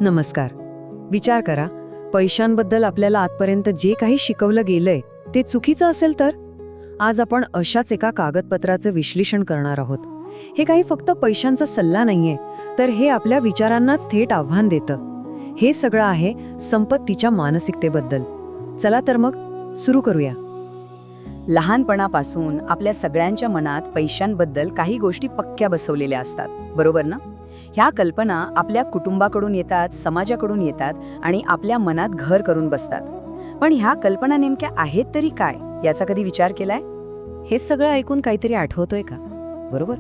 नमस्कार. विचार करा, पैशांबद्दल आपल्याला आजपर्यंत जे काही शिकवलं गेलंय ते चुकीचं असेल तर? आज आपण अशाच एका कागदपत्राचं विश्लेषण करणार आहोत. हे काही फक्त पैशांचा सल्ला नाहीये, तर हे आपल्या विचारांनाच थेट आव्हान देतं. हे सगळं आहे संपत्तीच्या मानसिकतेबद्दल. चला तर मग सुरू करूया. लहानपणापासून आपल्या सगळ्यांच्या मनात पैशांबद्दल काही गोष्टी पक्क्या बसवलेल्या असतात, बरोबर ना? ह्या कल्पना आपल्या कुटुंबाकडून येतात, समाजाकडून येतात आणि आपल्या मनात घर करून बसतात. पण ह्या कल्पना नेमक्या आहेत तरी काय, याचा कधी विचार केलाय? हे सगळं ऐकून काहीतरी आठवतोय का? बरोबर,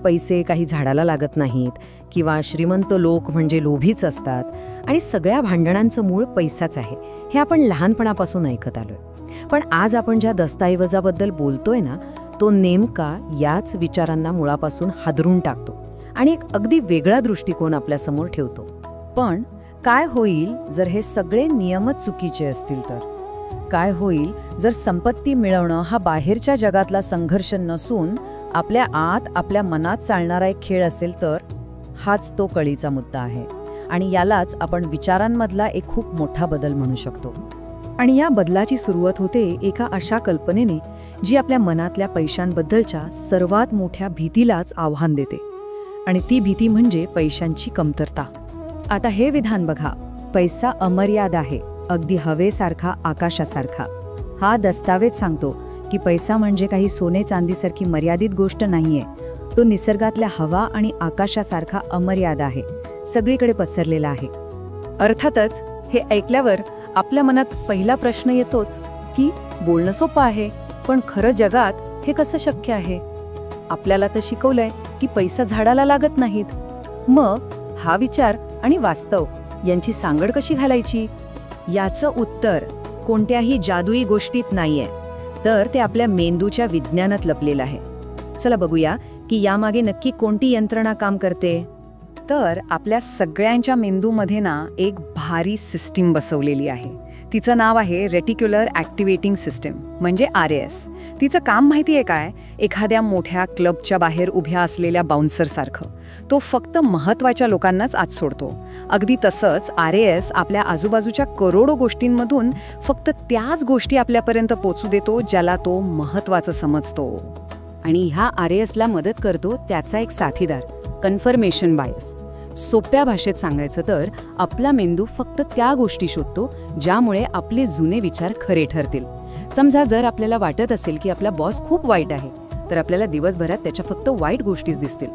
पैसे काही झाडाला लागत नाहीत किंवा श्रीमंत लोक म्हणजे लोभीच असतात आणि सगळ्या भांडणांचं मूळ पैसाच आहे, हे आपण लहानपणापासून ऐकत आलोय. पण आज आपण ज्या दस्तऐवजाबद्दल बोलतोय ना, तो नेमका याच विचारांना मुळापासून हादरून टाकतो आणि एक अगदी वेगळा दृष्टिकोन आपल्यासमोर ठेवतो. पण काय होईल जर हे सगळे नियमच चुकीचे असतील तर? काय होईल जर संपत्ती मिळवणं हा बाहेरच्या जगातला संघर्ष नसून आपल्या आत, आपल्या मनात चालणारा एक खेळ असेल तर? हाच तो कळीचा मुद्दा आहे आणि यालाच आपण विचारांमधला एक खूप मोठा बदल म्हणू शकतो. आणि या बदलाची सुरुवात होते एका अशा कल्पनेने जी आपल्या मनातल्या पैशांबद्दलच्या सर्वात मोठ्या भीतीलाच आव्हान देते. आणि ती भीती म्हणजे पैशांची कमतरता. आता हे विधान बघा, पैसा अमर्याद आहे, अगदी हवेसारखा, आकाशासारखा. हा दस्तावेज सांगतो की पैसा म्हणजे काही सोने चांदीसारखी मर्यादित गोष्ट नाहीये. तो निसर्गातल्या हवा आणि आकाशासारखा अमर्याद आहे, सगळीकडे पसरलेला आहे. अर्थातच हे ऐकल्यावर आपल्या मनात पहिला प्रश्न येतोच की बोलणं सोपं आहे, पण खरं जगात हे कसं शक्य आहे? आपल्याला तर शिकवलंय की पैसा झाडाला लागत नाहीत. मग हा विचार आणि वास्तव यांची सांगड कशी घालायची? याचं उत्तर कोणत्याही जादुई गोष्टीत नाहीये, तर ते आपल्या मेंदूच्या विज्ञानात लपलेलं आहे. चला बघूया की यामागे नक्की कोणती यंत्रणा काम करते. तर आपल्या सगळ्यांच्या मेंदूमध्ये ना एक भारी सिस्टीम बसवलेली आहे. तिचं नाव आहे रेटिक्युलर ॲक्टिवेटिंग सिस्टीम, म्हणजे RAS. तिचं काम माहिती आहे काय? एखाद्या मोठ्या क्लबच्या बाहेर उभ्या असलेल्या बाउन्सरसारखं. तो फक्त महत्त्वाच्या लोकांनाच आत सोडतो. अगदी तसंच RAS आपल्या आजूबाजूच्या करोडो गोष्टींमधून फक्त त्याच गोष्टी आपल्यापर्यंत पोचू देतो ज्याला तो महत्त्वाचं समजतो. आणि ह्या RASला मदत करतो त्याचा एक साथीदार, कन्फर्मेशन बायस. सोप्या भाषेत सांगायचं तर आपला मेंदू फक्त त्या गोष्टी शोधतो ज्यामुळे आपले जुने विचार खरे ठरतील. समजा जर आपल्याला वाटत असेल की आपला बॉस खूप वाईट आहे, तर आपल्याला दिवसभरात त्याच्या फक्त वाईट गोष्टीच दिसतील.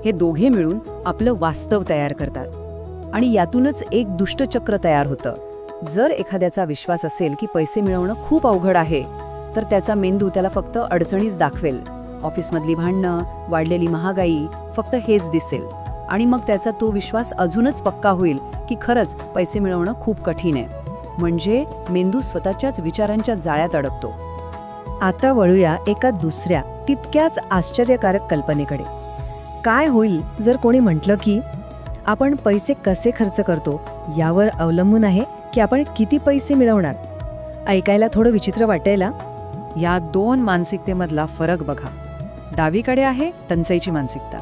हे दोघे मिळून आपलं वास्तव तयार करतात आणि यातूनच एक दुष्टचक्र तयार होतं. जर एखाद्याचा विश्वास असेल की पैसे मिळवणं खूप अवघड आहे, तर त्याचा मेंदू त्याला फक्त अडचणीच दाखवेल. ऑफिसमधली भांडणं, वाढलेली महागाई, फक्त हेच दिसेल. आणि मग त्याचा तो विश्वास अजूनच पक्का होईल की खरंच पैसे मिळवणं खूप कठीण आहे. म्हणजे मेंदू स्वतःच्याच विचारांच्या जाळ्यात अडकतो. आता वळूया एका दुसऱ्या तितक्याच आश्चर्यकारक कल्पनेकडे. काय होईल जर कोणी म्हटलं की आपण पैसे कसे खर्च करतो यावर अवलंबून आहे की आपण किती पैसे मिळवणार? ऐकायला थोडं विचित्र वाटायला. या दोन मानसिकतेमधला फरक बघा. डावीकडे आहे टंचाईची मानसिकता,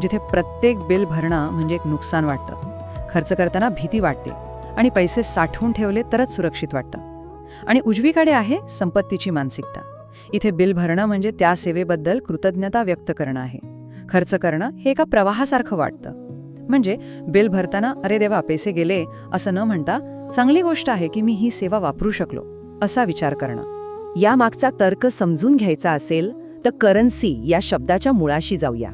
जिथे प्रत्येक बिल भरणं म्हणजे एक नुकसान वाटतं, खर्च करताना भीती वाटते आणि पैसे साठवून ठेवले तरच सुरक्षित वाटतं. आणि उजवीकडे आहे संपत्तीची मानसिकता. इथे बिल भरणं म्हणजे त्या सेवेबद्दल कृतज्ञता व्यक्त करणं आहे. खर्च करणं हे एका प्रवाहासारखं वाटतं. म्हणजे बिल भरताना अरे देवा पैसे गेले असं न म्हणता चांगली गोष्ट आहे की मी ही सेवा वापरू शकलो असा विचार करणं. या मागचा तर्क समजून घ्यायचा असेल तर करन्सी या शब्दाच्या मुळाशी जाऊया.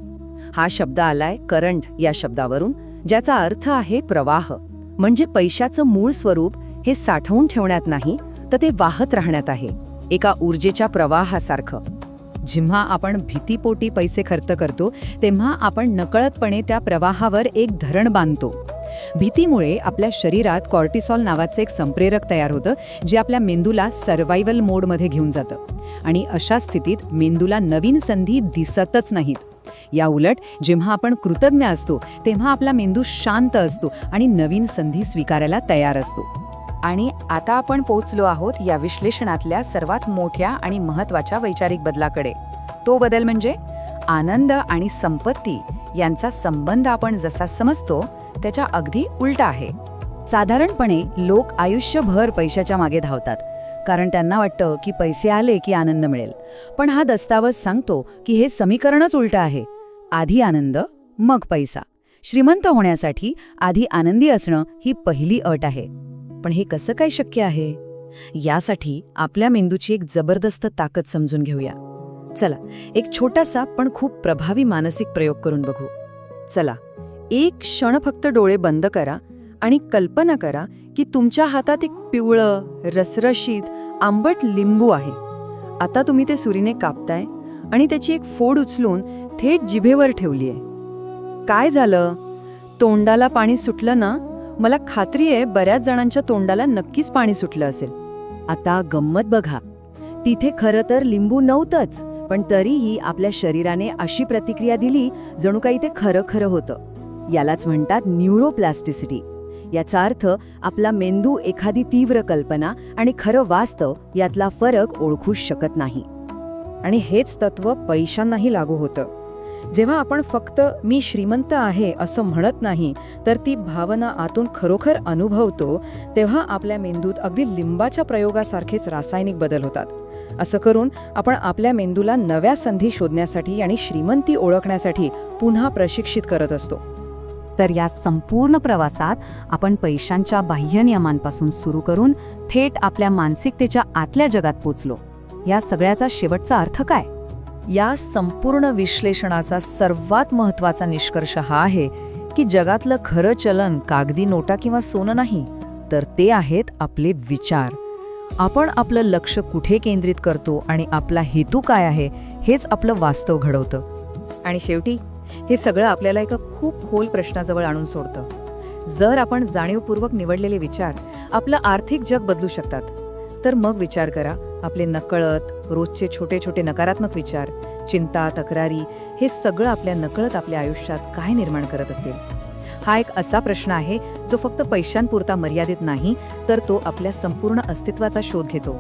हा शब्द आलाय करंट या शब्दावरून, ज्याचा अर्थ आहे प्रवाह. म्हणजे पैशाचं मूळ स्वरूप हे साठवून ठेवण्यात नाही, तर ते वाहत राहण्यात आहे, एका ऊर्जेच्या प्रवाहासारखं. जेव्हा आपण भीतीपोटी पैसे खर्च करतो तेव्हा आपण नकळतपणे त्या प्रवाहावर एक धरण बांधतो. भीतीमुळे आपल्या शरीरात कॉर्टिसॉल नावाचं एक संप्रेरक तयार होतं, जे आपल्या मेंदूला सर्व्हायव्हल मोडमध्ये घेऊन जातं. आणि अशा स्थितीत मेंदूला नवीन संधी दिसतच नाहीत. या उलट जेव्हा आपण कृतज्ञ असतो तेव्हा आपला मेंदू शांत असतो आणि नवीन संधी स्वीकारायला तयार असतो. आणि आता आपण पोहोचलो आहोत या विश्लेषणातल्या सर्वात मोठ्या आणि महत्त्वाच्या वैचारिक बदलाकडे. तो बदल म्हणजे आनंद आणि संपत्ती यांचा संबंध आपण जसा समजतो त्याच्या अगदी उलटा आहे. साधारणपणे लोक आयुष्यभर पैशाच्या मागे धावतात, कारण त्यांना वाटतं की पैसे आले की आनंद मिळेल. पण हा दस्तावेज सांगतो की हे समीकरणच उलटं आहे. आधी आनंद, मग पैसा. श्रीमंत होण्यासाठी आधी आनंदी असणं ही पहिली अट आहे. पण हे कसं काय शक्य आहे? यासाठी आपल्या मेंदूची एक जबरदस्त ताकद समजून घेऊया. चला, एक छोटासा पण खूप प्रभावी मानसिक प्रयोग करून बघू. चला, एक क्षण फक्त डोळे बंद करा आणि कल्पना करा की तुमच्या हातात एक पिवळं, रसरशीत, आंबट लिंबू आहे. आता तुम्ही ते सुरीने कापताय आणि त्याची एक फोड उचलून थेट जिभेवर ठेवलीये. काय झालं? तोंडाला पाणी सुटलं ना? मला खात्री आहे बऱ्याच जणांच्या तोंडाला नक्कीच पाणी सुटलं असेल. आता गंमत बघा, तिथे खरं तर लिंबू नव्हतंच, पण तरीही आपल्या शरीराने अशी प्रतिक्रिया दिली जणू काही ते खरं खरं होतं. यालाच म्हणतात न्यूरोप्लास्टिसिटी. याचा अर्थ आपला मेंदू एखादी तीव्र कल्पना आणि खरं वास्तव यातला फरक ओळखूच शकत नाही. आणि हेच तत्व पैशांनाही लागू होतं. जेव्हा आपण फक्त मी श्रीमंत आहे असं म्हणत नाही, तर ती भावना आतून खरोखर अनुभवतो, तेव्हा आपल्या मेंदूत अगदी लिंबाच्या प्रयोगासारखेच रासायनिक बदल होतात. असं करून आपण आपल्या मेंदूला नव्या संधी शोधण्यासाठी आणि श्रीमंती ओळखण्यासाठी पुन्हा प्रशिक्षित करत असतो. तर या संपूर्ण प्रवासात आपण पैशांच्या बाह्य नियमांपासून सुरू करून थेट आपल्या मानसिकतेच्या आतल्या जगात पोचलो. या सगळ्याचा शेवटचा अर्थ काय? या संपूर्ण विश्लेषणाचा सर्वात महत्त्वाचा निष्कर्ष हा आहे की जगातलं खरं चलन कागदी नोटा किंवा सोनं नाही, तर ते आहेत आपले विचार. आपण आपलं लक्ष कुठे केंद्रित करतो आणि आपला हेतू काय आहे हेच आपलं वास्तव घडवतं. आणि शेवटी हे सगळं आपल्याला एका खूप खोल प्रश्नाजवळ आणून सोडतं. जर आपण जाणीवपूर्वक निवडलेले विचार आपलं आर्थिक जग बदलू शकतात, तर मग विचार करा, आपले नकळत रोजचे छोटे छोटे नकारात्मक विचार, चिंता, तक्रारी, हे सगळं आपल्या नकळत आपल्या आयुष्यात काय निर्माण करत असेल. हा एक असा प्रश्न आहे जो फक्त पैशांपुरता मर्यादित नाही, तर तो आपल्या संपूर्ण अस्तित्वाचा शोध घेतो.